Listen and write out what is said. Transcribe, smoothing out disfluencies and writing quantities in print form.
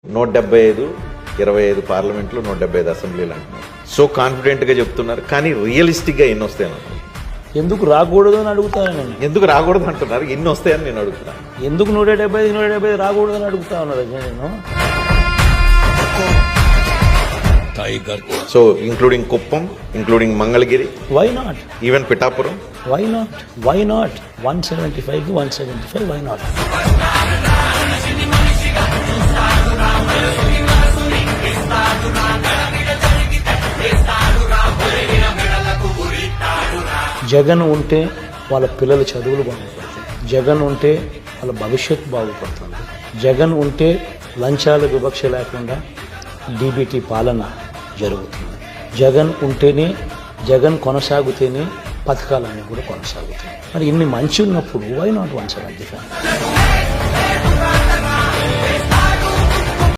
175 25 పార్లమెంట్లు 175 అసెంబ్లీలు అంటున్నారు. సో కాన్ఫిడెంట్గా చెప్తున్నారు, కానీ రియలిస్టిక్గా ఎన్ని వస్తాయని అంటున్నారు. ఎందుకు రాకూడదు అని అడుగుతాను నేను. ఎందుకు రాకూడదు అంటున్నారు, ఎన్ని వస్తాయని నేను అడుగుతున్నాను. ఎందుకు 175 రాకూడదు అని అడుగుతా ఉన్నాడు నేను. So including Kuppam, including Mangalagiri, why not, even Pithapuram, why not, why not 175 175, why not. Jagan ఉంటే వాళ్ళ పిల్లల చదువులు బాగుపడతాయి, జగన్ ఉంటే వాళ్ళ భవిష్యత్తు బాగుపడుతుంది, జగన్ ఉంటే లంచాల వివక్ష లేకుండా డీబీటీ పాలన జరుగుతుంది, జగన్ ఉంటేనే, జగన్ కొనసాగితేనే పథకాలన్నీ కూడా కొనసాగుతాయి. మరి ఇన్ని మంచి ఉన్నప్పుడు వై నాట్ 175?